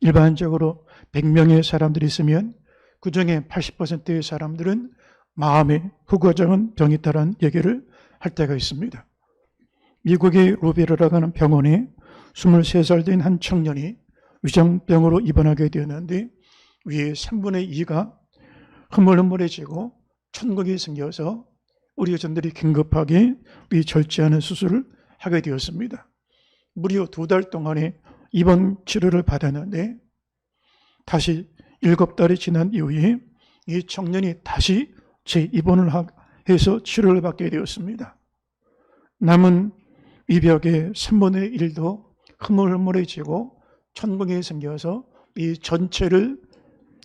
일반적으로 100명의 사람들이 있으면 그중에 80%의 사람들은 마음의 후과정은 병이 있다는 얘기를 할 때가 있습니다. 미국의 루베르라고 하는 병원에 23살 된 한 청년이 위장병으로 입원하게 되었는데 위에 3분의 2가 흐물흐물해지고 천국이 생겨서 우리 의사들이 긴급하게 위 절제하는 수술을 하게 되었습니다. 무려 2달 동안의 입원 치료를 받았는데 다시 7달이 지난 이후에 이 청년이 다시 재입원을 해서 치료를 받게 되었습니다. 남은 위벽의 3분의 1도 흐물흐물해지고 천국이 생겨서 이 전체를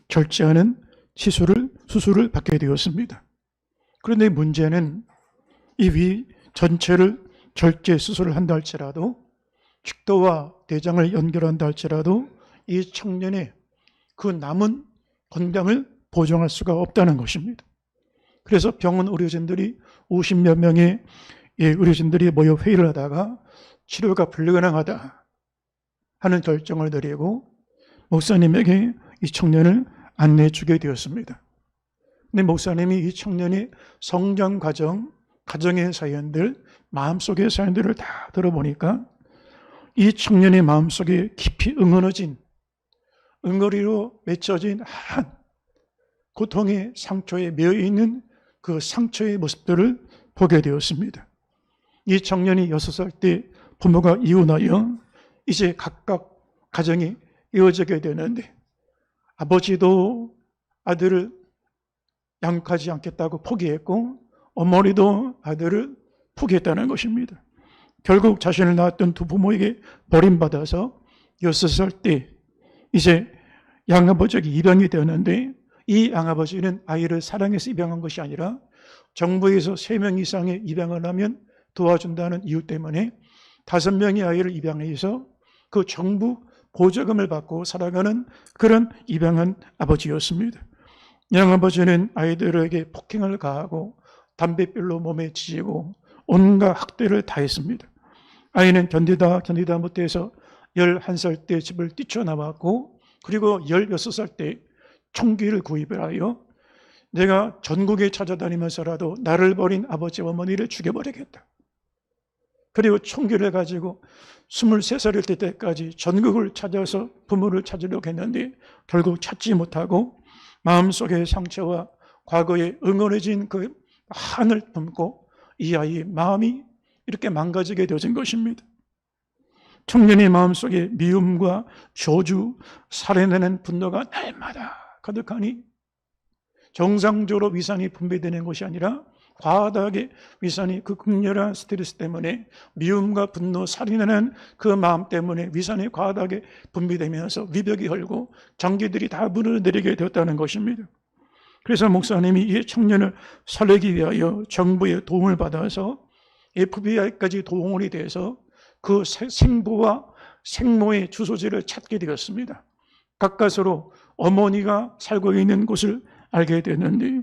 절제하는 수술을 받게 되었습니다. 그런데 문제는 이 위 전체를 절제 수술을 한다 할지라도 식도와 대장을 연결한다 할지라도 이 청년의 그 남은 건강을 보장할 수가 없다는 것입니다. 그래서 병원 의료진들이 50몇 명의 의료진들이 모여 회의를 하다가 치료가 불가능하다 하는 결정을 내리고 목사님에게 이 청년을 안내해 주게 되었습니다. 근데 목사님이 이 청년의 성장 과정, 가정의 사연들, 마음속의 사연들을 다 들어보니까 이 청년의 마음속에 깊이 응어리로 맺혀진 한 고통의 상처에 매여있는 그 상처의 모습들을 보게 되었습니다. 이 청년이 6살 때 부모가 이혼하여 이제 각각 가정이 이어지게 되는데 아버지도 아들을 양육하지 않겠다고 포기했고 어머니도 아들을 포기했다는 것입니다. 결국 자신을 낳았던 두 부모에게 버림받아서 6살 때 이제 양아버지에게 입양이 되었는데 이 양아버지는 아이를 사랑해서 입양한 것이 아니라 정부에서 3명 이상의 입양을 하면 도와준다는 이유 때문에 5명의 아이를 입양해서 그 정부 보조금을 받고 살아가는 그런 입양한 아버지였습니다. 양아버지는 아이들에게 폭행을 가하고 담뱃불로 몸에 지지고 온갖 학대를 다 했습니다. 아이는 견디다 못해서 11살 때 집을 뛰쳐나왔고 그리고 16살 때 총기를 구입을 하여 내가 전국에 찾아다니면서라도 나를 버린 아버지와 어머니를 죽여버리겠다. 그리고 총기를 가지고 23살일 때까지 전국을 찾아서 부모를 찾으려고 했는데 결국 찾지 못하고 마음속의 상처와 과거에 응어해진 그 한을 품고 이 아이의 마음이 이렇게 망가지게 되어진 것입니다. 청년의 마음속에 미움과 저주, 살해내는 분노가 날마다 가득하니 정상적으로 위산이 분비되는 것이 아니라 과다하게 위산이 그 극렬한 스트레스 때문에 미움과 분노, 살인하는 그 마음 때문에 위산이 과다하게 분비되면서 위벽이 헐고 장기들이 다 무너내리게 되었다는 것입니다. 그래서 목사님이 이 청년을 살리기 위하여 정부의 도움을 받아서 FBI까지 동원이 돼서 그 생부와 생모의 주소지를 찾게 되었습니다. 가까스로 어머니가 살고 있는 곳을 알게 되었는데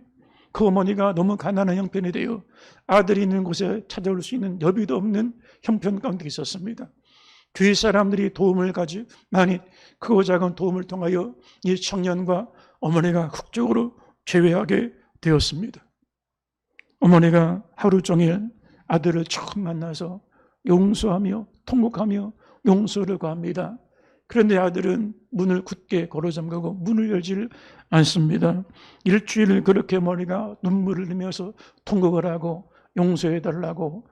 그 어머니가 너무 가난한 형편이 되어 아들이 있는 곳에 찾아올 수 있는 여비도 없는 형편 가운데 있었습니다. 교회 사람들이 도움을 많이 크고 작은 도움을 통하여 이 청년과 어머니가 극적으로 재회하게 되었습니다. 어머니가 하루 종일 아들을 처음 만나서 용서하며 통곡하며 용서를 구합니다. 그런데 아들은 문을 굳게 걸어 잠그고 문을 열지를 않습니다. 일주일 그렇게 어머니가 눈물을 흘리면서 통곡을 하고 용서해달라고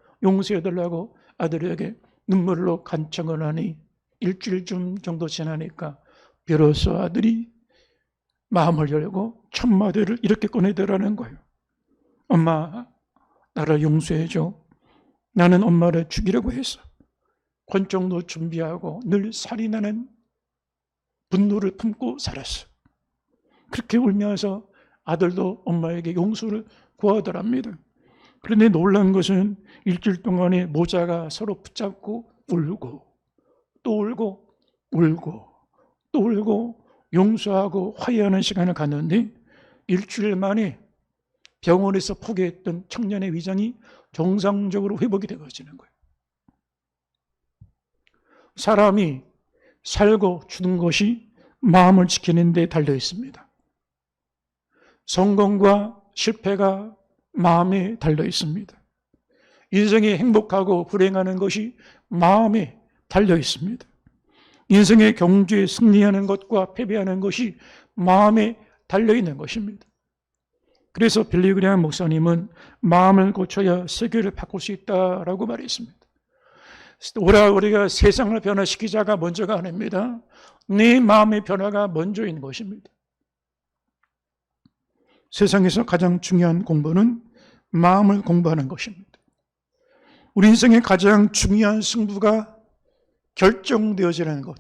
아들에게 눈물로 간청을 하니 일주일 정도 지나니까 비로소 아들이 마음을 열고 첫 마디를 이렇게 꺼내더라는 거예요. 엄마, 나를 용서해줘. 나는 엄마를 죽이려고 했어. 권총도 준비하고 늘 살인하는 분노를 품고 살았어. 그렇게 울면서 아들도 엄마에게 용서를 구하더랍니다. 그런데 놀란 것은 일주일 동안에 모자가 서로 붙잡고 울고 또 울고 또 울고 용서하고 화해하는 시간을 갖는데 일주일 만에 병원에서 포기했던 청년의 위장이 정상적으로 회복이 되어지는 거예요. 사람이 살고 죽는 것이 마음을 지키는 데 달려 있습니다. 성공과 실패가 마음에 달려 있습니다. 인생이 행복하고 불행하는 것이 마음에 달려 있습니다. 인생의 경주에 승리하는 것과 패배하는 것이 마음에 달려 있는 것입니다. 그래서 빌리 그레이엄 목사님은 마음을 고쳐야 세계를 바꿀 수 있다라고 말했습니다. 우리가 세상을 변화시키자가 먼저가 아닙니다. 네 마음의 변화가 먼저인 것입니다. 세상에서 가장 중요한 공부는 마음을 공부하는 것입니다. 우리 인생의 가장 중요한 승부가 결정되어지는 것,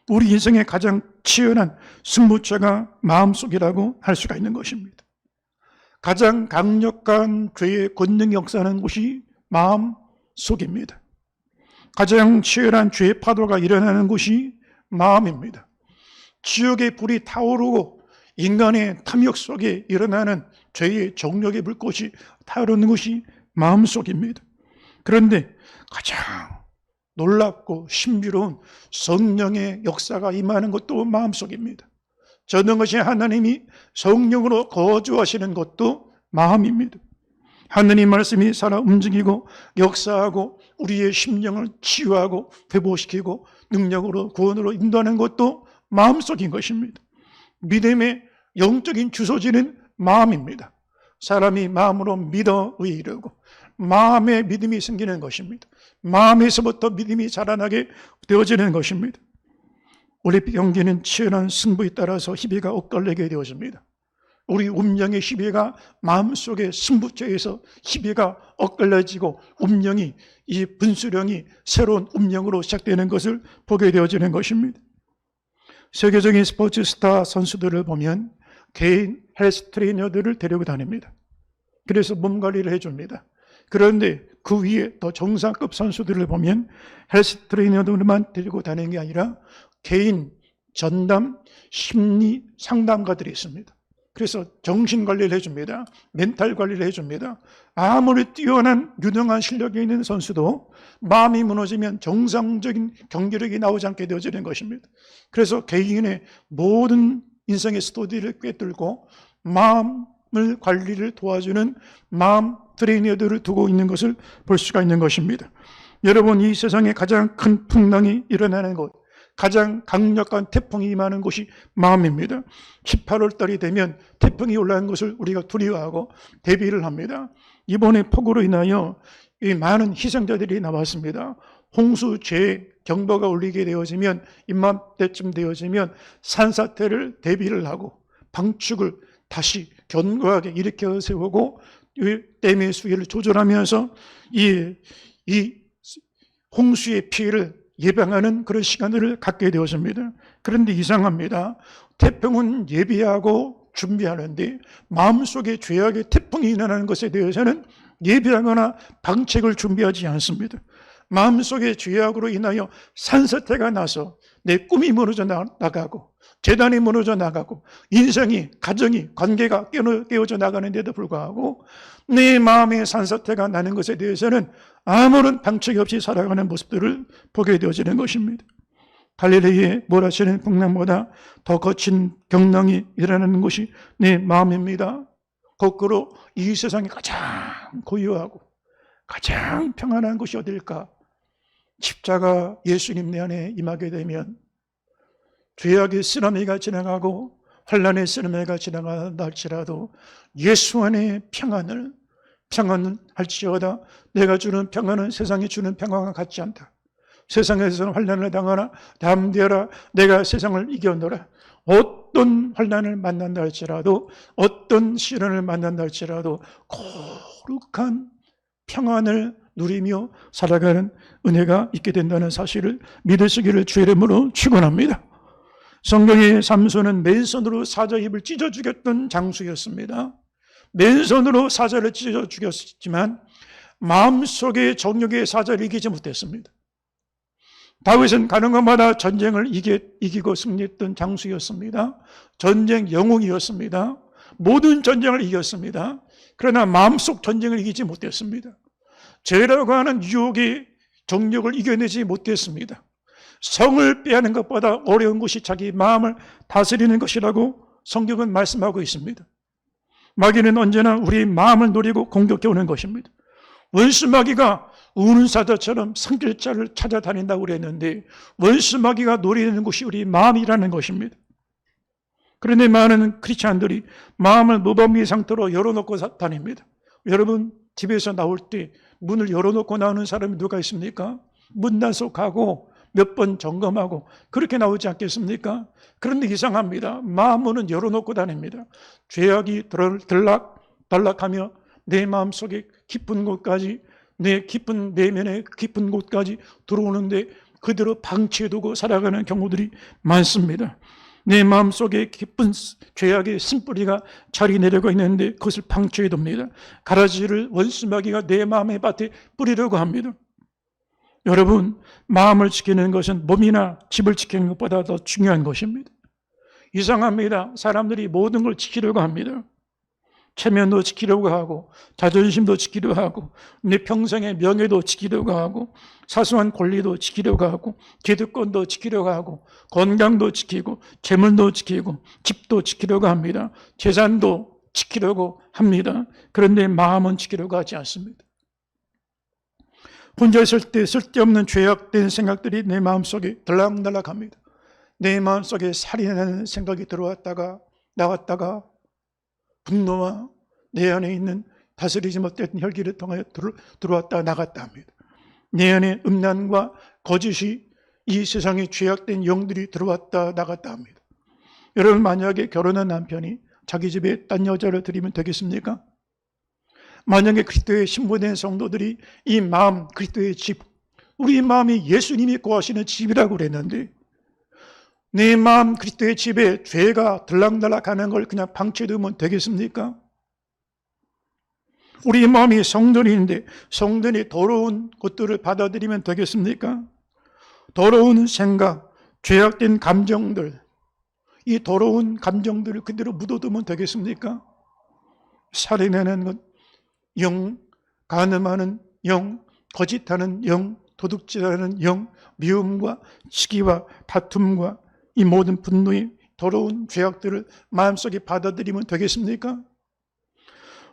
우리 인생의 가장 치열한 승부처가 마음속이라고 할 수가 있는 것입니다. 가장 강력한 죄의 권능이 역사하는 곳이 마음속입니다. 가장 치열한 죄의 파도가 일어나는 곳이 마음입니다. 지옥의 불이 타오르고 인간의 탐욕 속에 일어나는 죄의 정욕의 불꽃이 타오르는 것이 마음속입니다. 그런데 가장 놀랍고 신비로운 성령의 역사가 임하는 것도 마음속입니다. 전능하신 하나님이 성령으로 거주하시는 것도 마음입니다. 하느님 말씀이 살아 움직이고 역사하고 우리의 심령을 치유하고 회복시키고 능력으로 구원으로 인도하는 것도 마음속인 것입니다. 믿음의 영적인 주소지는 마음입니다. 사람이 마음으로 믿어 의에 이르고 마음에 믿음이 생기는 것입니다. 마음에서부터 믿음이 자라나게 되어지는 것입니다. 우리 경기는 치열한 승부에 따라서 희비가 엇갈리게 되어집니다. 우리 운명의 희비가 마음속의 승부처에서 희비가 엇갈려지고 운명이, 이 분수령이 새로운 운명으로 시작되는 것을 보게 되어지는 것입니다. 세계적인 스포츠 스타 선수들을 보면 개인 헬스 트레이너들을 데리고 다닙니다. 그래서 몸 관리를 해줍니다. 그런데 그 위에 더 정상급 선수들을 보면 헬스 트레이너들만 데리고 다니는 게 아니라 개인 전담 심리 상담가들이 있습니다. 그래서 정신 관리를 해줍니다. 멘탈 관리를 해줍니다. 아무리 뛰어난 유능한 실력이 있는 선수도 마음이 무너지면 정상적인 경기력이 나오지 않게 되어지는 것입니다. 그래서 개인의 모든 인생의 스토리를 꿰뚫고 마음을 관리를 도와주는 마음 트레이너들을 두고 있는 것을 볼 수가 있는 것입니다. 여러분, 이 세상에 가장 큰 풍랑이 일어나는 곳, 가장 강력한 태풍이 임하는 곳이 마음입니다. 18월 달이 되면 태풍이 올라오는 것을 우리가 두려워하고 대비를 합니다. 이번에 폭우로 인하여 많은 희생자들이 나왔습니다. 홍수, 재해, 경보가 울리게 되어지면 이맘때쯤 되어지면 산사태를 대비를 하고 방축을 다시 견고하게 일으켜 세우고 댐의 수위를 조절하면서 이 홍수의 피해를 예방하는 그런 시간을 갖게 되었습니다. 그런데 이상합니다. 태풍은 예비하고 준비하는데 마음속에 죄악의 태풍이 일어나는 것에 대해서는 예비하거나 방책을 준비하지 않습니다. 마음속에 죄악으로 인하여 산사태가 나서 내 꿈이 무너져 나가고 재단이 무너져 나가고 인생이, 가정이, 관계가 깨어져 나가는데도 불구하고 내 마음에 산사태가 나는 것에 대해서는 아무런 방책이 없이 살아가는 모습들을 보게 되어지는 것입니다. 갈릴리의 몰아치는 풍랑보다 더 거친 경랑이 일어나는 것이 내 마음입니다. 거꾸로 이 세상에 가장 고요하고 가장 평안한 것이 어딜까? 십자가 예수님 내 안에 임하게 되면 죄악의 쓰나미가 지나가고 환난의 쓰나미가 지나간다 할지라도 예수 안에 평안을 할지어다 내가 주는 평안은 세상이 주는 평안과 같지 않다. 세상에서는 환난을 당하나 담대하라 내가 세상을 이겨노라. 어떤 환난을 만난다 할지라도 어떤 시련을 만난다 할지라도 거룩한 평안을 누리며 살아가는 은혜가 있게 된다는 사실을 믿으시기를 주의 이름으로 축원합니다. 성경의 삼손은 맨손으로 사자 입을 찢어 죽였던 장수였습니다. 맨손으로 사자를 찢어 죽였지만 마음속의 정욕의 사자를 이기지 못했습니다. 다윗은 가는 곳마다 전쟁을 이기고 승리했던 장수였습니다. 전쟁 영웅이었습니다. 모든 전쟁을 이겼습니다. 그러나 마음속 전쟁을 이기지 못했습니다. 죄라고 하는 유혹의 정욕을 이겨내지 못했습니다. 성을 빼앗는 것보다 어려운 것이 자기 마음을 다스리는 것이라고 성경은 말씀하고 있습니다. 마귀는 언제나 우리 마음을 노리고 공격해 오는 것입니다. 원수 마귀가 우는 사자처럼 성길자를 찾아다닌다고 그랬는데 원수 마귀가 노리는 것이 우리 마음이라는 것입니다. 그런데 많은 크리스찬들이 마음을 무방비 상태로 열어놓고 다닙니다. 여러분 집에서 나올 때 문을 열어놓고 나오는 사람이 누가 있습니까? 문 단속하고 몇 번 점검하고 그렇게 나오지 않겠습니까? 그런데 이상합니다. 마음문은 열어놓고 다닙니다. 죄악이 들락달락하며 내 마음속에 깊은 곳까지, 내 깊은 내면의 깊은 곳까지 들어오는데 그대로 방치해두고 살아가는 경우들이 많습니다. 내 마음속에 깊은 죄악의 쓴뿌리가 자리 내려가 있는데 그것을 방치해둡니다. 가라지를 원수마귀가 내 마음의 밭에 뿌리려고 합니다. 여러분, 마음을 지키는 것은 몸이나 집을 지키는 것보다 더 중요한 것입니다. 이상합니다. 사람들이 모든 걸 지키려고 합니다. 체면도 지키려고 하고 자존심도 지키려고 하고 내 평생의 명예도 지키려고 하고 사소한 권리도 지키려고 하고 기득권도 지키려고 하고 건강도 지키고 재물도 지키고 집도 지키려고 합니다. 재산도 지키려고 합니다. 그런데 마음은 지키려고 하지 않습니다. 혼자 있을 때 쓸데없는 죄악된 생각들이 내 마음속에 들락날락합니다. 내 마음속에 살인하는 생각이 들어왔다가 나왔다가 분노와 내 안에 있는 다스리지 못했던 혈기를 통하여 들어왔다 나갔다 합니다. 내 안에 음란과 거짓이 이 세상에 죄악된 영들이 들어왔다 나갔다 합니다. 여러분 만약에 결혼한 남편이 자기 집에 딴 여자를 들이면 되겠습니까? 만약에 그리스도의 신부된 성도들이 이 마음, 그리스도의 집, 우리 마음이 예수님이 거하시는 집이라고 그랬는데 내 마음 그리스도의 집에 죄가 들락날락하는 걸 그냥 방치해두면 되겠습니까? 우리 마음이 성전인데 성전이 더러운 것들을 받아들이면 되겠습니까? 더러운 생각, 죄악된 감정들, 이 더러운 감정들을 그대로 묻어두면 되겠습니까? 살인하는 것, 영, 간음하는 영, 거짓하는 영, 도둑질하는 영, 미움과 시기와 다툼과 이 모든 분노의 더러운 죄악들을 마음속에 받아들이면 되겠습니까?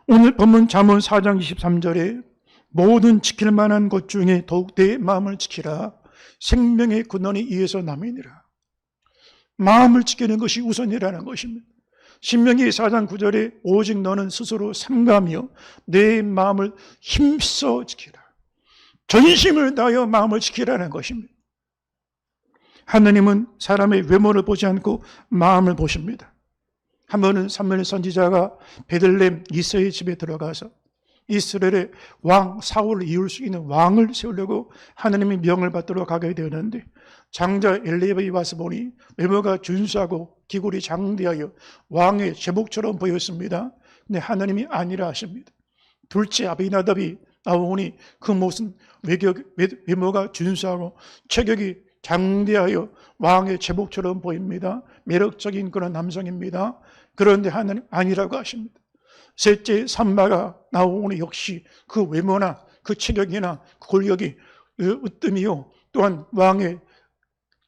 오늘 본문 잠언 4장 23절에 모든 지킬 만한 것 중에 더욱 내 마음을 지키라. 생명의 근원이 이에서 남이니라. 마음을 지키는 것이 우선이라는 것입니다. 신명기 4장 9절에 오직 너는 스스로 삼가며 내 마음을 힘써 지키라. 전심을 다하여 마음을 지키라는 것입니다. 하느님은 사람의 외모를 보지 않고 마음을 보십니다. 한 번은 사무엘 선지자가 베들레헴 이새의 집에 들어가서 이스라엘의 왕 사울을 이을 수 있는 왕을 세우려고 하느님의 명을 받들어 가게 되었는데 장자 엘리야이 와서 보니 외모가 준수하고 기골이 장대하여 왕의 제복처럼 보였습니다. 근데 하나님이 아니라 하십니다. 둘째 아비나답이 나오니 그 모습은 외모가 준수하고 체격이 장대하여 왕의 제복처럼 보입니다. 매력적인 그런 남성입니다. 그런데 하나님 아니라고 하십니다. 셋째 삼마가 나오니 역시 그 외모나 그 체격이나 그 권력이 으뜸이요 또한 왕의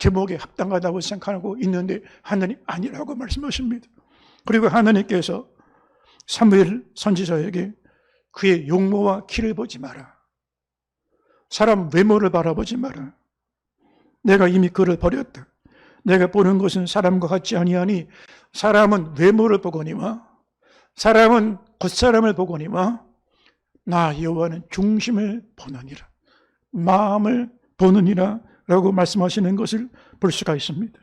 제목에 합당하다고 생각하고 있는데 하나님 아니라고 말씀하십니다. 그리고 하나님께서 사무엘 선지자에게 그의 용모와 키를 보지 마라. 사람 외모를 바라보지 마라. 내가 이미 그를 버렸다. 내가 보는 것은 사람과 같지 아니하니 사람은 외모를 보거니와 사람은 겉사람을 보거니와 나 여호와는 중심을 보느니라. 마음을 보느니라 라고 말씀하시는 것을 볼 수가 있습니다.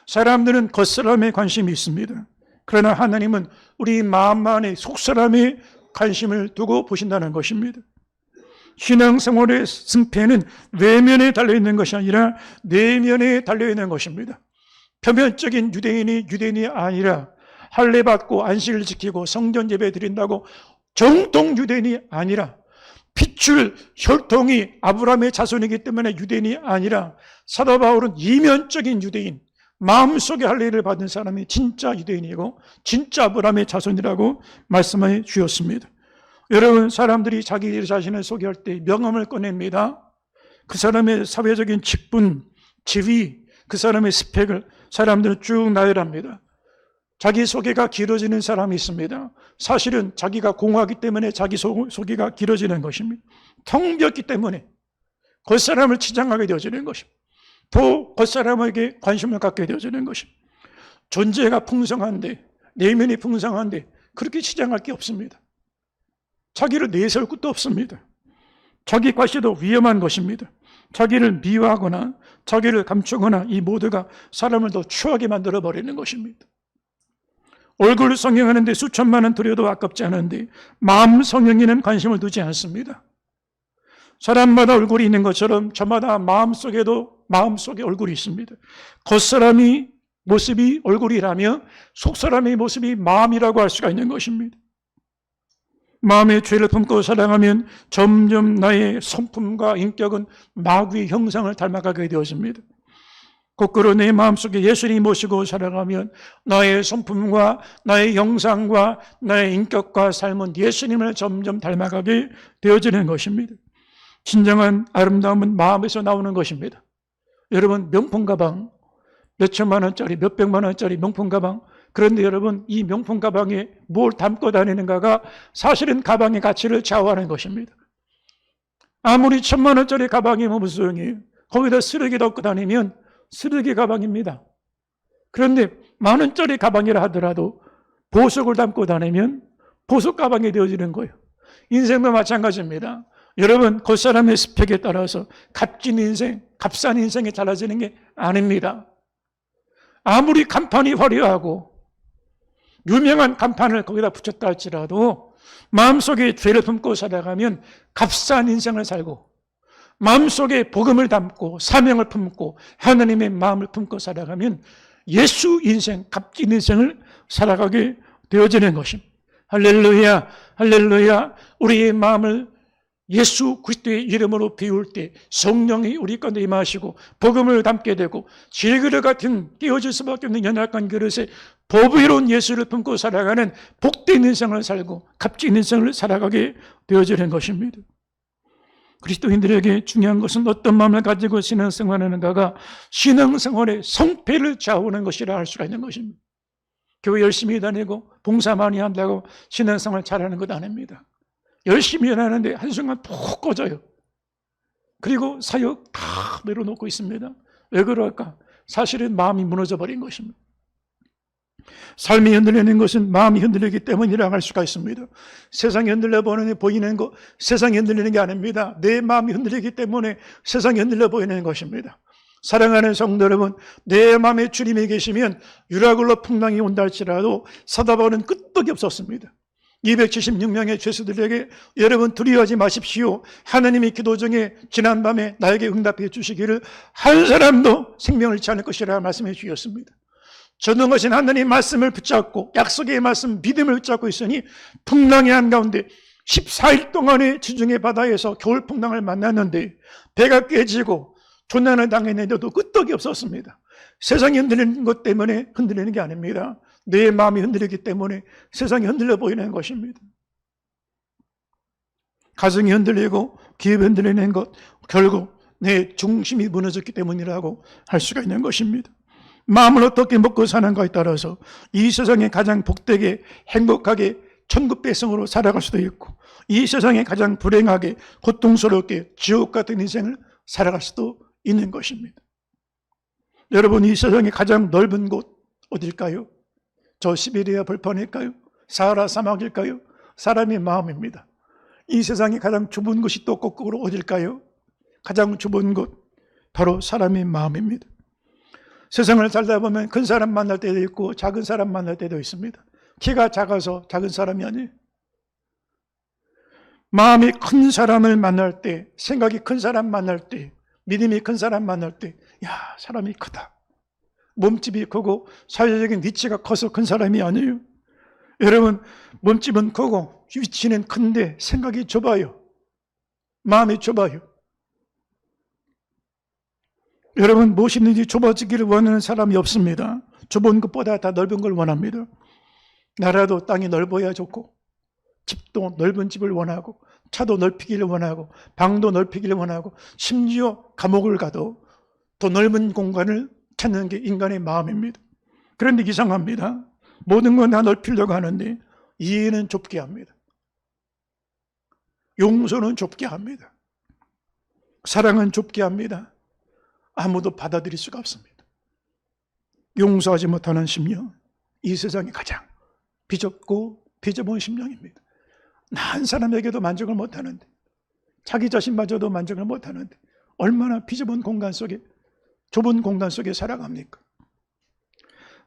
사람들은 겉사람에 관심이 있습니다. 그러나 하나님은 우리 마음만의 속사람에 관심을 두고 보신다는 것입니다. 신앙생활의 승패는 외면에 달려있는 것이 아니라 내면에 달려있는 것입니다. 표면적인 유대인이 아니라 할례 받고 안식을 지키고 성전 예배 드린다고 정통 유대인이 아니라 핏줄 혈통이 아브라함의 자손이기 때문에 유대인이 아니라 사도 바울은 이면적인 유대인, 마음속에 할례를 받은 사람이 진짜 유대인이고 진짜 아브라함의 자손이라고 말씀해 주셨습니다. 여러분, 사람들이 자기 자신을 소개할 때 명함을 꺼냅니다. 그 사람의 사회적인 직분, 지위, 그 사람의 스펙을 사람들은 쭉 나열합니다. 자기소개가 길어지는 사람이 있습니다. 사실은 자기가 공허하기 때문에 자기소개가 길어지는 것입니다. 텅 비었기 때문에 겉사람을 치장하게 되어지는 것입니다. 또 겉사람에게 관심을 갖게 되어지는 것입니다. 존재가 풍성한데, 내면이 풍성한데 그렇게 치장할 게 없습니다. 자기를 내세울 것도 없습니다. 자기 과시도 위험한 것입니다. 자기를 미워하거나 자기를 감추거나 이 모두가 사람을 더 추하게 만들어버리는 것입니다. 얼굴 성형하는데 수천만 원 들여도 아깝지 않은데 마음 성형에는 관심을 두지 않습니다. 사람마다 얼굴이 있는 것처럼 저마다 마음속에 얼굴이 있습니다. 겉사람이 모습이 얼굴이라며 속사람의 모습이 마음이라고 할 수가 있는 것입니다. 마음의 죄를 품고 살아가면 점점 나의 성품과 인격은 마귀의 형상을 닮아가게 되어집니다. 거꾸로 내 마음속에 예수님 모시고 살아가면 나의 성품과 나의 형상과 나의 인격과 삶은 예수님을 점점 닮아가게 되어지는 것입니다. 진정한 아름다움은 마음에서 나오는 것입니다. 여러분, 명품 가방, 몇천만 원짜리, 몇백만 원짜리 명품 가방, 그런데 여러분, 이 명품 가방에 뭘 담고 다니는가가 사실은 가방의 가치를 좌우하는 것입니다. 아무리 1,000만 원짜리 가방이면 무슨 소용이에요? 거기다 쓰레기 넣고 다니면 쓰레기 가방입니다. 그런데 10,000원짜리 가방이라 하더라도 보석을 담고 다니면 보석 가방이 되어지는 거예요. 인생도 마찬가지입니다. 여러분, 겉사람의 스펙에 따라서 값진 인생, 값싼 인생이 달라지는 게 아닙니다. 아무리 간판이 화려하고 유명한 간판을 거기다 붙였다 할지라도 마음속에 죄를 품고 살아가면 값싼 인생을 살고 마음속에 복음을 담고 사명을 품고 하나님의 마음을 품고 살아가면 예수 인생, 값진 인생을 살아가게 되어지는 것입니다. 할렐루야, 할렐루야. 우리의 마음을 예수 그리스도의 이름으로 비울 때 성령이 우리 가운데 임하시고 복음을 담게 되고 질그릇 같은 깨어질 수밖에 없는 연약한 그릇에 보배로운 예수를 품고 살아가는 복된 인생을 살고 값진 인생을 살아가게 되어지는 것입니다. 그리스도인들에게 중요한 것은 어떤 마음을 가지고 신앙생활하는가가 신앙생활의 성패를 좌우하는 것이라 할 수가 있는 것입니다. 교회 열심히 다니고 봉사 많이 한다고 신앙생활 잘하는 것 아닙니다. 열심히 일하는데 한순간 푹 꺼져요. 그리고 사역 다 내려놓고 있습니다. 왜 그럴까? 사실은 마음이 무너져 버린 것입니다. 삶이 흔들리는 것은 마음이 흔들리기 때문이라고 할 수가 있습니다. 세상이 흔들려 보이는 것, 세상이 흔들리는 게 아닙니다. 내 마음이 흔들리기 때문에 세상이 흔들려 보이는 것입니다. 사랑하는 성도 여러분, 내 마음에 주님이 계시면 유라굴로 풍랑이 온다 할지라도 사다바오는 끄떡이 없었습니다. 276명의 죄수들에게 여러분 두려워하지 마십시오. 하나님이 기도 중에 지난밤에 나에게 응답해 주시기를 한 사람도 생명을 잃지 않을 것이라 말씀해 주셨습니다. 전능하신 하나님 말씀을 붙잡고 약속의 말씀 믿음을 붙잡고 있으니 풍랑의 한가운데 14일 동안의 지중해 바다에서 겨울 풍랑을 만났는데 배가 깨지고 조난을 당했는데도 끄떡이 없었습니다. 세상이 흔들리는 것 때문에 흔들리는 게 아닙니다. 내 마음이 흔들리기 때문에 세상이 흔들려 보이는 것입니다. 가정이 흔들리고 기업이 흔들리는 것, 결국 내 중심이 무너졌기 때문이라고 할 수가 있는 것입니다. 마음을 어떻게 먹고 사는가에 따라서 이 세상에 가장 복되게 행복하게 천국 백성으로 살아갈 수도 있고 이 세상에 가장 불행하게 고통스럽게 지옥 같은 인생을 살아갈 수도 있는 것입니다. 여러분, 이 세상에 가장 넓은 곳 어딜까요? 저 시베리아 벌판일까요? 사하라 사막일까요? 사람의 마음입니다. 이 세상에 가장 좁은 곳이 또 거꾸로 어딜까요? 가장 좁은 곳 바로 사람의 마음입니다. 세상을 살다 보면 큰 사람 만날 때도 있고 작은 사람 만날 때도 있습니다. 키가 작아서 작은 사람이 아니에요. 마음이 큰 사람을 만날 때, 생각이 큰 사람 만날 때, 믿음이 큰 사람 만날 때, 야, 사람이 크다. 몸집이 크고 사회적인 위치가 커서 큰 사람이 아니에요. 여러분, 몸집은 크고 위치는 큰데 생각이 좁아요. 마음이 좁아요. 여러분, 무엇이든지 좁아지기를 원하는 사람이 없습니다. 좁은 것보다 다 넓은 걸 원합니다. 나라도 땅이 넓어야 좋고 집도 넓은 집을 원하고 차도 넓히기를 원하고 방도 넓히기를 원하고 심지어 감옥을 가도 더 넓은 공간을 찾는 게 인간의 마음입니다. 그런데 이상합니다. 모든 건 다 넓히려고 하는데 이해는 좁게 합니다. 용서는 좁게 합니다. 사랑은 좁게 합니다. 아무도 받아들일 수가 없습니다. 용서하지 못하는 심령, 이 세상에 가장 비좁고 비좁은 심령입니다. 난 사람에게도 만족을 못하는데, 자기 자신마저도 만족을 못하는데 얼마나 비좁은 공간 속에, 좁은 공간 속에 살아갑니까?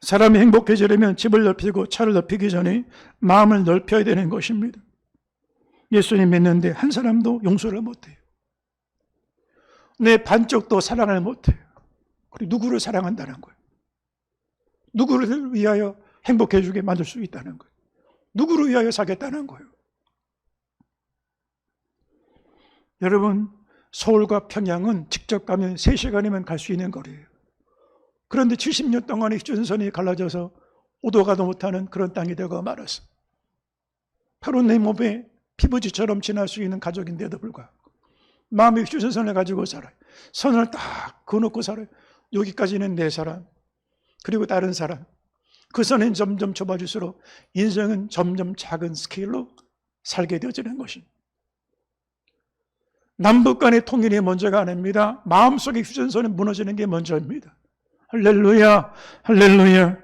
사람이 행복해지려면 집을 넓히고 차를 넓히기 전에 마음을 넓혀야 되는 것입니다. 예수님 믿는데 한 사람도 용서를 못해요. 내 반쪽도 사랑을 못해요. 그리고 누구를 사랑한다는 거예요? 누구를 위하여 행복해지게 만들 수 있다는 거예요? 누구를 위하여 사겠다는 거예요? 여러분, 서울과 평양은 직접 가면 3시간이면 갈 수 있는 거리예요. 그런데 70년 동안의 휴전선이 갈라져서 오도 가도 못하는 그런 땅이 되고 말았어. 바로 내 몸에 피부지처럼 지날 수 있는 가족인데도 불구하고 마음의 휴전선을 가지고 살아요. 선을 딱 그어놓고 살아요. 여기까지는 내 사람, 그리고 다른 사람. 그 선은 점점 좁아질수록 인생은 점점 작은 스케일로 살게 되어지는 것입니다. 남북 간의 통일이 먼저가 아닙니다. 마음속의 휴전선은 무너지는 게 먼저입니다. 할렐루야, 할렐루야.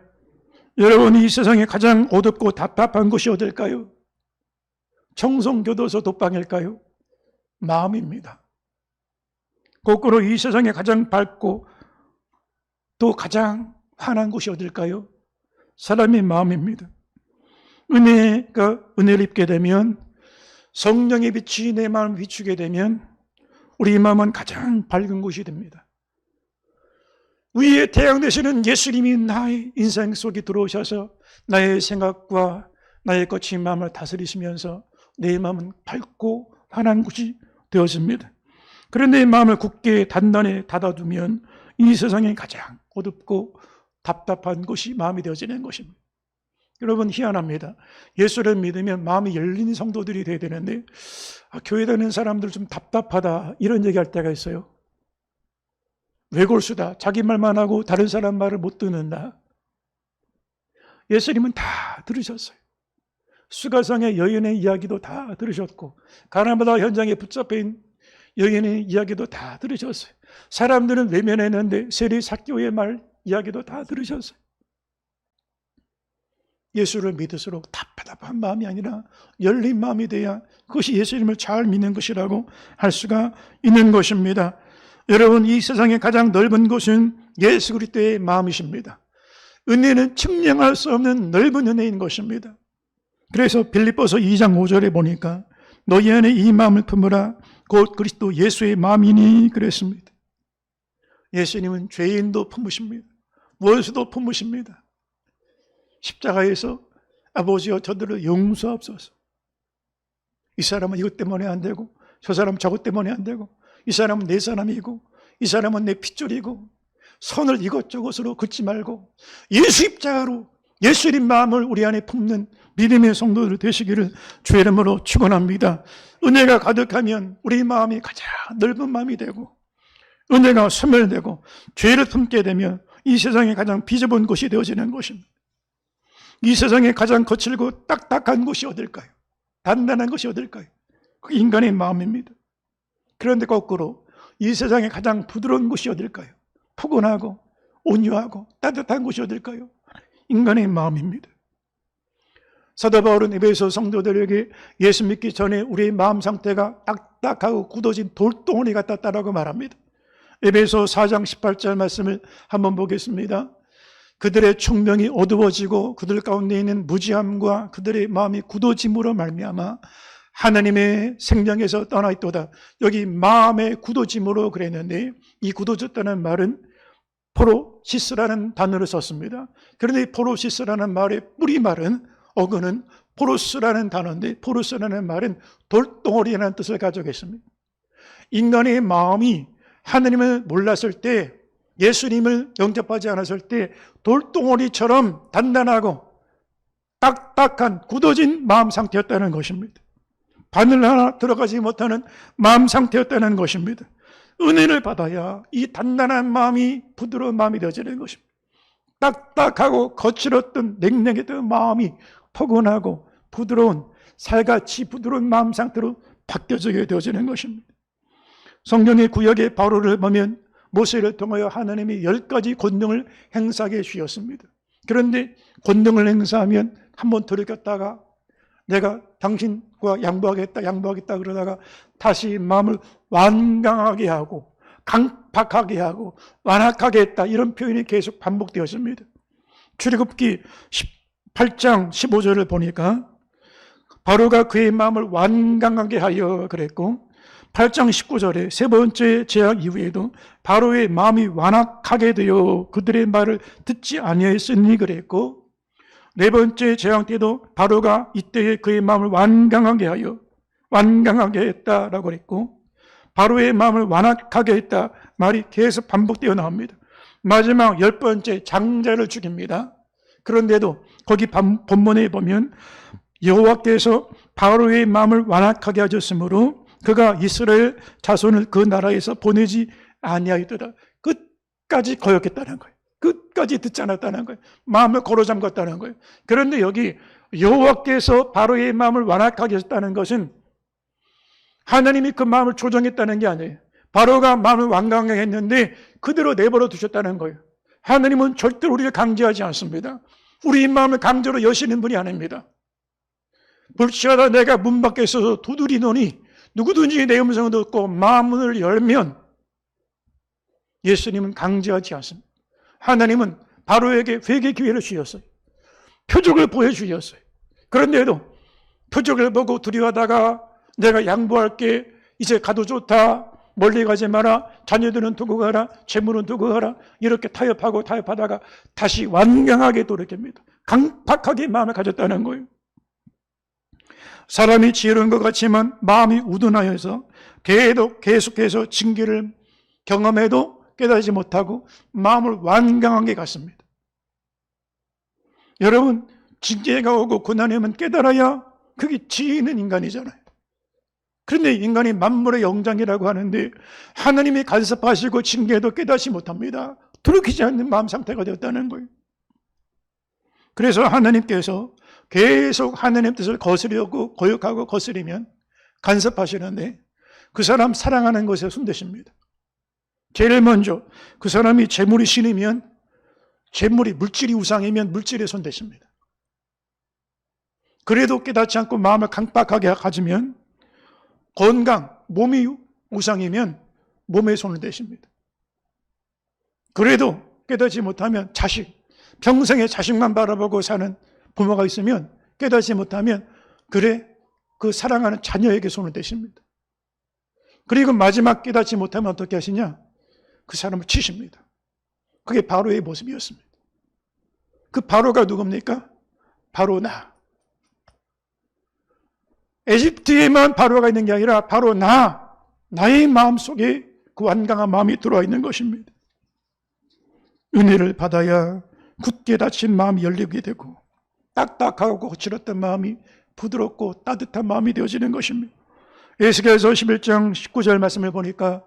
여러분, 이 세상에 가장 어둡고 답답한 곳이 어딜까요? 청송교도소 독방일까요? 마음입니다. 거꾸로 이 세상에 가장 밝고 또 가장 환한 곳이 어딜까요? 사람의 마음입니다. 은혜를 입게 되면, 성령의 빛이 내 마음을 비추게 되면 우리 마음은 가장 밝은 곳이 됩니다. 위에 태양 되시는 예수님이 나의 인생 속에 들어오셔서 나의 생각과 나의 거친 마음을 다스리시면서 내 마음은 밝고 환한 곳이 되어집니다. 그런데 마음을 굳게 단단히 닫아두면 이 세상에 가장 어둡고 답답한 곳이 마음이 되어지는 것입니다. 여러분, 희한합니다. 예수를 믿으면 마음이 열린 성도들이 되어야 되는데, 교회 다니는 사람들 좀 답답하다 이런 얘기할 때가 있어요. 외골수다, 자기 말만 하고 다른 사람 말을 못 듣는다. 예수님은 다 들으셨어요. 수가성의 여인의 이야기도 다 들으셨고, 가나바다 현장에 붙잡힌 여인의 이야기도 다 들으셨어요. 사람들은 외면했는데 세리 삭개오의 말 이야기도 다 들으셨어요. 예수를 믿을수록 답답한 마음이 아니라 열린 마음이 돼야 그것이 예수님을 잘 믿는 것이라고 할 수가 있는 것입니다. 여러분, 이 세상의 가장 넓은 곳은 예수 그리스도의 마음이십니다. 은혜는 측량할 수 없는 넓은 은혜인 것입니다. 그래서 빌립보서 2장 5절에 보니까 너희 안에 이 마음을 품으라 곧 그리스도 예수의 마음이니 그랬습니다. 예수님은 죄인도 품으십니다. 원수도 품으십니다. 십자가에서 아버지여 저들을 용서하옵소서. 이 사람은 이것 때문에 안 되고, 저 사람은 저것 때문에 안 되고, 이 사람은 내 사람이고, 이 사람은 내 핏줄이고, 선을 이것저것으로 긋지 말고 예수 십자가로 예수님 마음을 우리 안에 품는 믿음의 성도들 되시기를 주의 이름으로 축원합니다. 은혜가 가득하면 우리 마음이 가장 넓은 마음이 되고, 은혜가 소멸되고 죄를 품게 되면 이 세상에 가장 비좁은 곳이 되어지는 것입니다. 이 세상에 가장 거칠고 딱딱한 곳이 어딜까요? 단단한 것이 어딜까요? 그 인간의 마음입니다. 그런데 거꾸로 이 세상에 가장 부드러운 곳이 어딜까요? 포근하고 온유하고 따뜻한 곳이 어딜까요? 인간의 마음입니다. 사도 바울은 에베소 성도들에게 예수 믿기 전에 우리의 마음 상태가 딱딱하고 굳어진 돌덩어리 같았다라고 말합니다. 에베소 4장 18절 말씀을 한번 보겠습니다. 그들의 총명이 어두워지고 그들 가운데 있는 무지함과 그들의 마음이 굳어짐으로 말미암아 하나님의 생명에서 떠나 있도다. 여기 마음의 굳어짐으로 그랬는데, 이 굳어졌다는 말은 포로시스라는 단어를 썼습니다. 그런데 이 포로시스라는 말의 뿌리 말은, 어근은 포로스라는 단어인데, 포로스라는 말은 돌덩어리라는 뜻을 가지고 있습니다. 인간의 마음이 하나님을 몰랐을 때, 예수님을 영접하지 않았을 때 돌덩어리처럼 단단하고 딱딱한 굳어진 마음 상태였다는 것입니다. 바늘 하나 들어가지 못하는 마음 상태였다는 것입니다. 은혜를 받아야 이 단단한 마음이 부드러운 마음이 되어지는 것입니다. 딱딱하고 거칠었던 냉랭했던 마음이 포근하고 부드러운, 살같이 부드러운 마음 상태로 바뀌어지게 되어지는 것입니다. 성경의 구약의 바로를 보면 모세를 통하여 하나님이 10가지 권능을 행사하게 주셨습니다. 그런데 권능을 행사하면 한번 돌이켰다가 내가 당신과 양보하겠다 그러다가 다시 마음을 완강하게 하고 강팍하게 하고 완악하게 했다, 이런 표현이 계속 반복되었습니다. 출애굽기 18장 15절을 보니까 바로가 그의 마음을 완강하게 하여 그랬고, 8장 19절에 세 번째 재앙 이후에도 바로의 마음이 완악하게 되어 그들의 말을 듣지 아니하였으니 그랬고, 네 번째 재앙 때도 바로가 이때에 그의 마음을 완강하게 했다라고 그랬고, 바로의 마음을 완악하게 했다 말이 계속 반복되어 나옵니다. 마지막 10번째 장자를 죽입니다. 그런데도 거기 본문에 보면 여호와께서 바로의 마음을 완악하게 하셨으므로 그가 이스라엘 자손을 그 나라에서 보내지 아니하였더라. 끝까지 거역했다는 거예요. 끝까지 듣지 않았다는 거예요. 마음을 걸어잠갔다는 거예요. 그런데 여기 여호와께서 바로의 마음을 완악하게 하셨다는 것은 하나님이 그 마음을 조정했다는 게 아니에요. 바로가 마음을 완강하게 했는데 그대로 내버려 두셨다는 거예요. 하나님은 절대로 우리를 강제하지 않습니다. 우리 마음을 강제로 여시는 분이 아닙니다. 불시하다 내가 문 밖에 있어서 두드리노니 누구든지 내 음성을 듣고 마음을 열면, 예수님은 강제하지 않습니다. 하나님은 바로에게 회개 기회를 주셨어요. 표적을 보여주셨어요. 그런데도 표적을 보고 두려워하다가 내가 양보할게, 이제 가도 좋다, 멀리 가지 마라, 자녀들은 두고 가라, 재물은 두고 가라, 이렇게 타협하다가 다시 완강하게 돌이킵니다. 강팍하게 마음을 가졌다는 거예요. 사람이 지혜로운 것 같지만 마음이 우둔하여서 계속해서 징계를 경험해도 깨닫지 못하고 마음을 완강하게 갔습니다. 여러분, 징계가 오고 고난이 오면 깨달아야 그게 지혜 있는 인간이잖아요. 그런데 인간이 만물의 영장이라고 하는데 하나님이 간섭하시고 징계도 깨닫지 못합니다. 돌이키지 않는 마음 상태가 되었다는 거예요. 그래서 하나님께서 계속 하나님 뜻을 거스르고 거역하고 거스리면 간섭하시는데 그 사람 사랑하는 것에 손대십니다. 제일 먼저 그 사람이 재물이 신이면 재물이, 물질이 우상이면 물질에 손대십니다. 그래도 깨닫지 않고 마음을 강박하게 가지면 건강, 몸이 우상이면 몸에 손을 대십니다. 그래도 깨닫지 못하면 자식, 평생에 자식만 바라보고 사는 부모가 있으면 깨닫지 못하면 그 사랑하는 자녀에게 손을 대십니다. 그리고 마지막 깨닫지 못하면 어떻게 하시냐? 그 사람을 치십니다. 그게 바로의 모습이었습니다. 그 바로가 누굽니까? 바로 나. 에집트에만 바로가 있는 게 아니라 바로 나의 마음속에 그 완강한 마음이 들어와 있는 것입니다. 은혜를 받아야 굳게 닫힌 마음이 열리게 되고 딱딱하고 거칠었던 마음이 부드럽고 따뜻한 마음이 되어지는 것입니다. 에스겔서 11장 19절 말씀을 보니까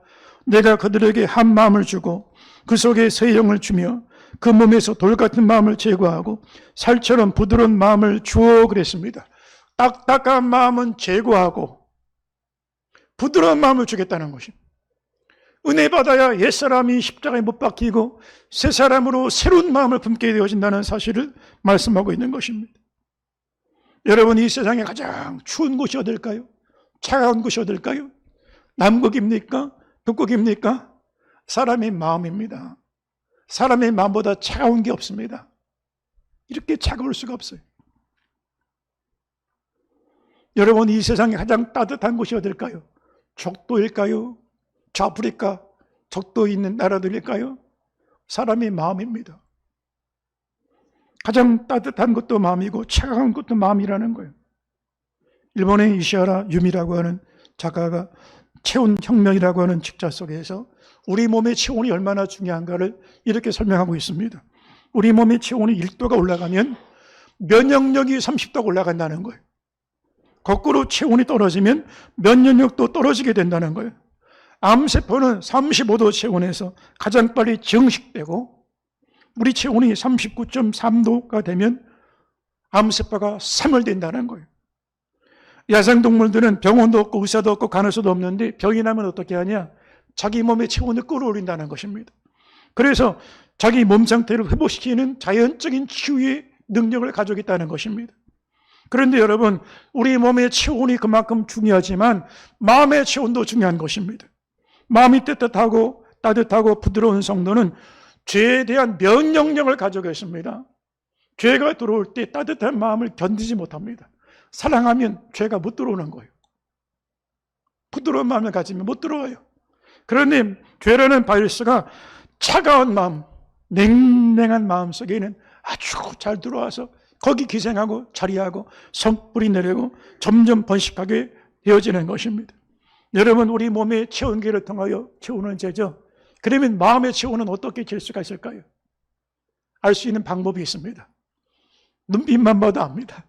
내가 그들에게 한 마음을 주고 그 속에 새 영을 주며 그 몸에서 돌 같은 마음을 제거하고 살처럼 부드러운 마음을 주어 그랬습니다. 딱딱한 마음은 제거하고 부드러운 마음을 주겠다는 것입니다. 은혜 받아야 옛사람이 십자가에 못 박히고 새 사람으로 새로운 마음을 품게 되어진다는 사실을 말씀하고 있는 것입니다. 여러분, 이 세상에 가장 추운 곳이 어딜까요? 차가운 곳이 어딜까요? 남극입니까? 북극입니까? 사람의 마음입니다. 사람의 마음보다 차가운 게 없습니다. 이렇게 차가울 수가 없어요. 여러분, 이 세상에 가장 따뜻한 곳이 어딜까요? 적도일까요? 아프리카 적도 있는 나라들일까요? 사람의 마음입니다. 가장 따뜻한 것도 마음이고 차가운 것도 마음이라는 거예요. 일본의 이시하라 유미라고 하는 작가가 체온혁명이라고 하는 책자 속에서 우리 몸의 체온이 얼마나 중요한가를 이렇게 설명하고 있습니다. 우리 몸의 체온이 1도가 올라가면 면역력이 30도가 올라간다는 거예요. 거꾸로 체온이 떨어지면 면역력도 떨어지게 된다는 거예요. 암세포는 35도 체온에서 가장 빨리 증식되고 우리 체온이 39.3도가 되면 암세포가 사멸된다는 거예요. 야생동물들은 병원도 없고 의사도 없고 간호사도 없는데 병이 나면 어떻게 하냐? 자기 몸의 체온을 끌어올린다는 것입니다. 그래서 자기 몸 상태를 회복시키는 자연적인 치유의 능력을 가지고 있다는 것입니다. 그런데 여러분, 우리 몸의 체온이 그만큼 중요하지만 마음의 체온도 중요한 것입니다. 마음이 따뜻하고 부드러운 성도는 죄에 대한 면역력을 가지고 있습니다. 죄가 들어올 때 따뜻한 마음을 견디지 못합니다. 사랑하면 죄가 못 들어오는 거예요. 부드러운 마음을 가지면 못 들어와요. 그런데 죄라는 바이러스가 차가운 마음, 냉랭한 마음 속에는 아주 잘 들어와서 거기 기생하고 자리하고 성뿌리 내리고 점점 번식하게 되어지는 것입니다. 여러분, 우리 몸의 체온계를 통하여 채우는 죄죠. 그러면 마음의 체온은 어떻게 잴 수가 있을까요? 알 수 있는 방법이 있습니다. 눈빛만 봐도 압니다.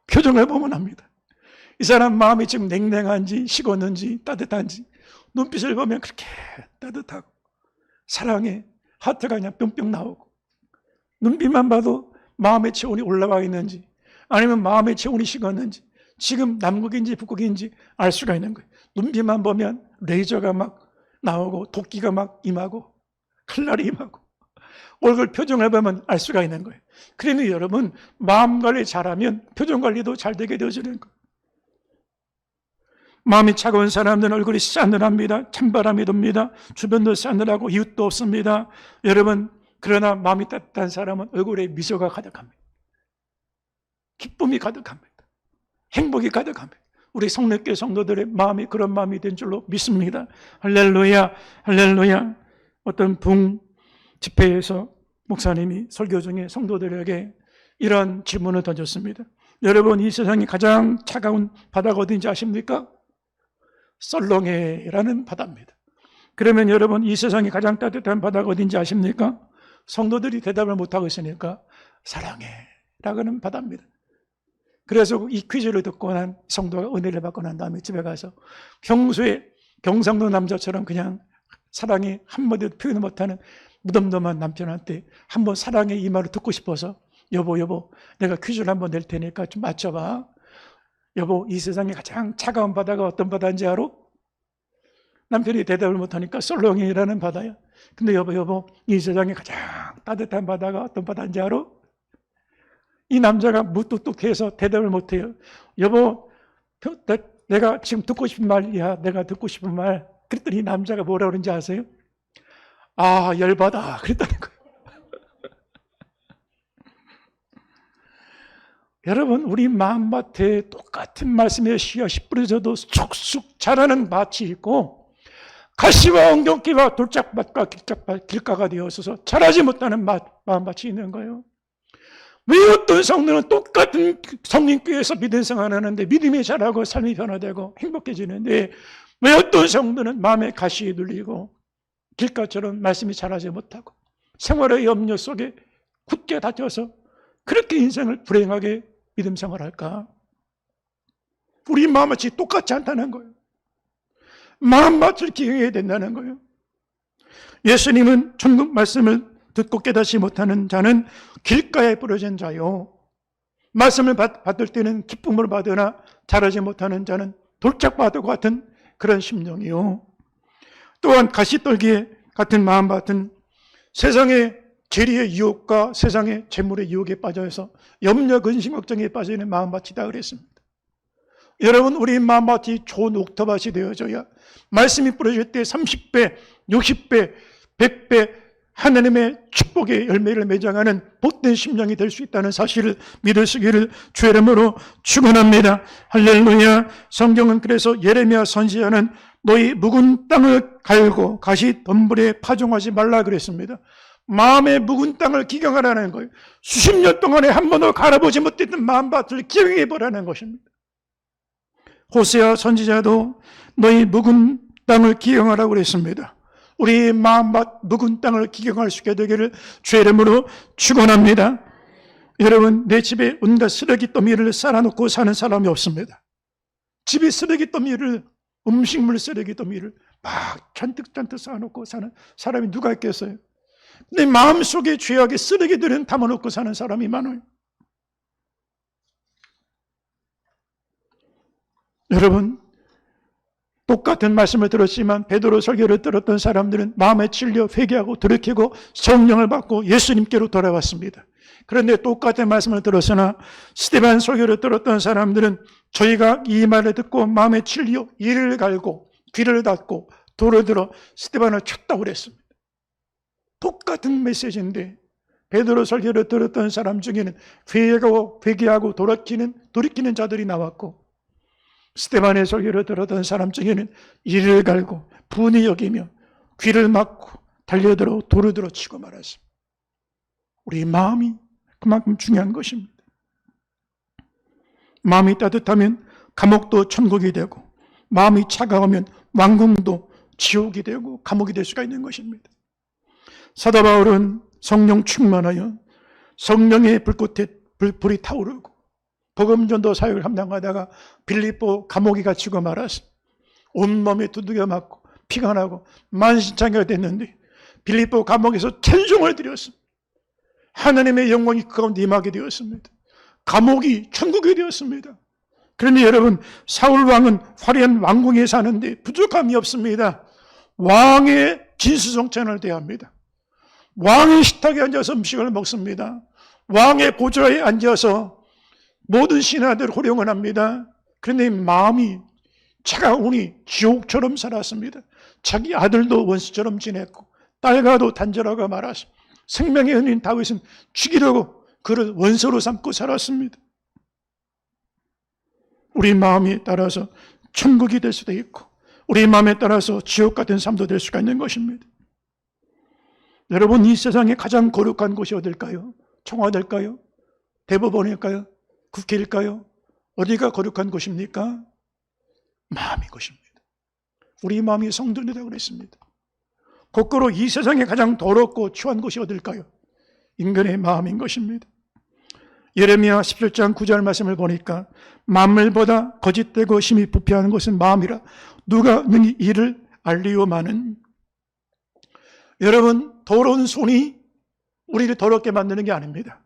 표정을 보면 압니다. 이 사람 마음이 지금 냉랭한지 식었는지 따뜻한지 눈빛을 보면 그렇게 따뜻하고 사랑에 하트가 그냥 뿅뿅 나오고, 눈빛만 봐도 마음의 체온이 올라가 있는지 아니면 마음의 체온이 식었는지 지금 남극인지 북극인지 알 수가 있는 거예요. 눈빛만 보면 레이저가 막 나오고 도끼가 막 임하고 칼날이 임하고 얼굴 표정을 보면 알 수가 있는 거예요. 그러니 여러분, 마음 관리 잘하면 표정 관리도 잘 되게 되어지는 거예요. 마음이 차가운 사람들은 얼굴이 싸늘합니다. 찬바람이 돕니다. 주변도 싸늘하고 이웃도 없습니다. 여러분, 그러나 마음이 따뜻한 사람은 얼굴에 미소가 가득합니다. 기쁨이 가득합니다. 행복이 가득합니다. 우리 성례교회 성도들의 마음이 그런 마음이 된 줄로 믿습니다. 할렐루야, 할렐루야. 어떤 붕 집회에서 목사님이 설교 중에 성도들에게 이런 질문을 던졌습니다. 여러분, 이 세상이 가장 차가운 바다가 어딘지 아십니까? 썰렁해라는 바다입니다. 그러면 여러분, 이 세상이 가장 따뜻한 바다가 어딘지 아십니까? 성도들이 대답을 못하고 있으니까 사랑해라는 바다입니다. 그래서 이 퀴즈를 듣고 난 성도가 은혜를 받고 난 다음에 집에 가서 평소에 경상도 남자처럼 그냥 사랑해 한마디도 표현을 못하는 무덤덤한 남편한테 한번 사랑해 이 말을 듣고 싶어서 여보 내가 퀴즈를 한번 낼 테니까 좀 맞춰봐. 여보, 이 세상에 가장 차가운 바다가 어떤 바다인지 알아? 남편이 대답을 못하니까 썰렁이라는 바다야. 근데 여보 이 세상에 가장 따뜻한 바다가 어떤 바다인지 알아? 이 남자가 무뚝뚝해서 대답을 못해요. 여보, 내가 지금 듣고 싶은 말이야. 내가 듣고 싶은 말. 그랬더니 이 남자가 뭐라 그러는지 아세요? 아, 열받아. 그랬다는 거예요. 여러분, 우리 마음밭에 똑같은 말씀의 씨앗이 뿌려져도 쑥쑥 자라는 밭이 있고 가시와 엉겅퀴와 돌짝밭과 길가가 되어서 자라지 못하는 마음밭이 있는 거예요. 왜 어떤 성도는 똑같은 성령교회에서 믿음 생활하는데 믿음이 자라고 삶이 변화되고 행복해지는데 왜 어떤 성도는 마음에 가시에 눌리고 길가처럼 말씀이 자라지 못하고 생활의 염려 속에 굳게 닫혀서 그렇게 인생을 불행하게 믿음 생활할까? 우리 마음밭이 똑같지 않다는 거예요. 마음밭을 기억해야 된다는 거예요. 예수님은 천국 말씀을 듣고 깨닫지 못하는 자는 길가에 부러진 자요, 말씀을 받을 때는 기쁨을 받으나 자라지 못하는 자는 돌짝밭과 같은 그런 심령이요, 또한 가시떨기 같은 마음밭은 세상의 재리의 유혹과 세상의 재물의 유혹에 빠져서 염려, 근심, 걱정에 빠지는 마음밭이다 그랬습니다. 여러분, 우리 마음밭이 좋은 옥토밭이 되어져야 말씀이 뿌려질 때 30배, 60배, 100배 하나님의 축복의 열매를 맺어가는 복된 심령이 될 수 있다는 사실을 믿으시기를 주의 이름으로 축원합니다. 할렐루야. 성경은 그래서 예레미야 선지자는 너희 묵은 땅을 갈고 가시 덤불에 파종하지 말라 그랬습니다. 마음의 묵은 땅을 기경하라는 거예요. 수십 년 동안에 한 번도 갈아보지 못했던 마음밭을 기경해보라는 것입니다. 호세아 선지자도 너희 묵은 땅을 기경하라고 그랬습니다. 우리 마음밭 묵은 땅을 기경할 수 있게 되기를 주의 이름으로 축원합니다. 여러분, 내 집에 온갖 쓰레기 더미를 쌓아놓고 사는 사람이 없습니다. 집에 쓰레기 더미를 음식물 쓰레기 더미를 막 잔뜩 쌓아놓고 사는 사람이 누가 있겠어요? 내 마음속에 죄악의 쓰레기들은 담아놓고 사는 사람이 많아요. 여러분, 똑같은 말씀을 들었지만 베드로 설교를 들었던 사람들은 마음에 찔려 회개하고 돌이키고 성령을 받고 예수님께로 돌아왔습니다. 그런데 똑같은 말씀을 들었으나 스데반 설교를 들었던 사람들은 저희가 이 말을 듣고 마음에 찔려 이를 갈고 귀를 닫고 돌을 들어 스데반을 쳤다고 그랬습니다. 똑같은 메시지인데 베드로 설교를 들었던 사람 중에는 회개하고 돌이키는 자들이 나왔고, 스데반의 설교를 들었던 사람 중에는 이를 갈고 분이 여기며 귀를 막고 달려들어 돌을 들어 치고 말았습니다. 우리 마음이 그만큼 중요한 것입니다. 마음이 따뜻하면 감옥도 천국이 되고, 마음이 차가우면 왕궁도 지옥이 되고 감옥이 될 수가 있는 것입니다. 사도 바울은 성령 충만하여 성령의 불꽃에 불이 타오르고 복음전도 사역을 감당하다가 빌립보 감옥에 갇히고 말아서 온몸에 두들겨 맞고 피가 나고 만신창이가 됐는데 빌립보 감옥에서 찬송을 드렸습니다. 하나님의 영광이 그 가운데 임하게 되었습니다. 감옥이 천국이 되었습니다. 그런데 여러분, 사울 왕은 화려한 왕궁에 사는데 부족함이 없습니다. 왕의 진수성찬을 대합니다. 왕의 식탁에 앉아서 음식을 먹습니다. 왕의 보좌에 앉아서 모든 신하들 호령을 합니다. 그런데 마음이 차가우니 지옥처럼 살았습니다. 자기 아들도 원수처럼 지냈고 딸과도 단절하고 말아서 생명의 은인 다윗은 죽이려고 그를 원수로 삼고 살았습니다. 우리 마음에 따라서 천국이 될 수도 있고 우리 마음에 따라서 지옥 같은 삶도 될 수가 있는 것입니다. 여러분, 이 세상에 가장 거룩한 곳이 어딜까요? 청와대일까요? 대법원일까요? 국회일까요? 어디가 거룩한 곳입니까? 마음이 것입니다. 우리 마음이 성전이라고 그랬습니다. 거꾸로 이 세상에 가장 더럽고 추한 곳이 어딜까요? 인간의 마음인 것입니다. 예레미야 17장 9절 말씀을 보니까 만물보다 거짓되고 심히 부패한 것은 마음이라 누가 능히 이를 알리오마는. 여러분, 더러운 손이 우리를 더럽게 만드는 게 아닙니다.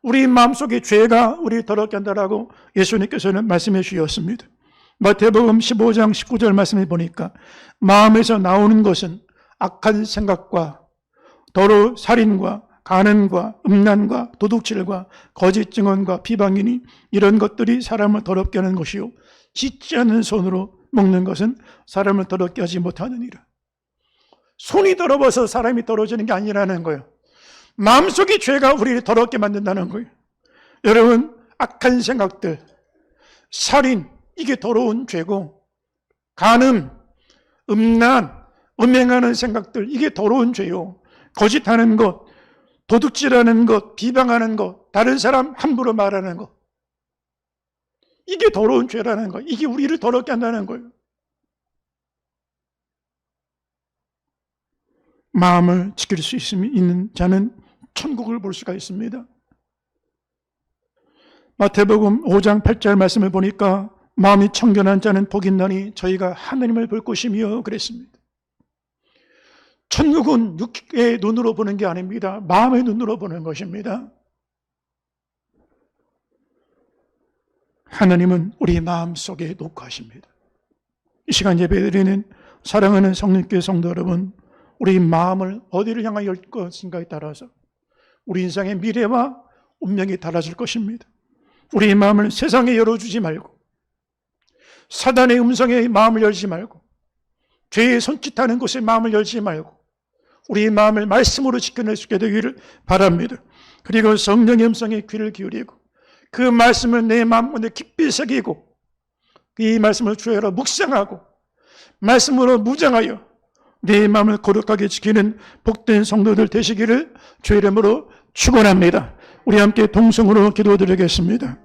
우리 마음속에 죄가 우리를 더럽게 한다라고 예수님께서는 말씀해 주셨습니다. 마태복음 15장 19절 말씀을 보니까 마음에서 나오는 것은 악한 생각과 더러운 살인과 간음과 음란과 도둑질과 거짓 증언과 비방이니 이런 것들이 사람을 더럽게 하는 것이요 씻지 않는 손으로 먹는 것은 사람을 더럽게 하지 못하느니라. 손이 더러워서 사람이 더러워지는 게 아니라는 거예요. 마음속의 죄가 우리를 더럽게 만든다는 거예요. 여러분, 악한 생각들, 살인, 이게 더러운 죄고, 간음, 음란, 음행하는 생각들, 이게 더러운 죄요. 거짓하는 것, 도둑질하는 것, 비방하는 것, 다른 사람 함부로 말하는 것, 이게 더러운 죄라는 거예요. 이게 우리를 더럽게 한다는 거예요. 마음을 지킬 수 있는 자는 천국을 볼 수가 있습니다. 마태복음 5장 8절 말씀을 보니까 마음이 청결한 자는 복이 있나니 저희가 하나님을 볼 것이며 그랬습니다. 천국은 육의 눈으로 보는 게 아닙니다. 마음의 눈으로 보는 것입니다. 하나님은 우리 마음속에 녹화하십니다. 이 시간 예배드리는 사랑하는 성령께 성도 여러분, 우리 마음을 어디를 향하여 열 것인가에 따라서 우리 인생의 미래와 운명이 달라질 것입니다. 우리 마음을 세상에 열어주지 말고, 사단의 음성에 마음을 열지 말고, 죄에 손짓하는 곳에 마음을 열지 말고 우리 마음을 말씀으로 지켜낼 수 있게 되기를 바랍니다. 그리고 성령의 음성에 귀를 기울이고 그 말씀을 내 마음 가운데 깊이 새기고 이 말씀을 주야로 묵상하고 말씀으로 무장하여 내 마음을 거룩하게 지키는 복된 성도들 되시기를 주의 이름으로 축원합니다. 우리 함께 동성으로 기도드리겠습니다.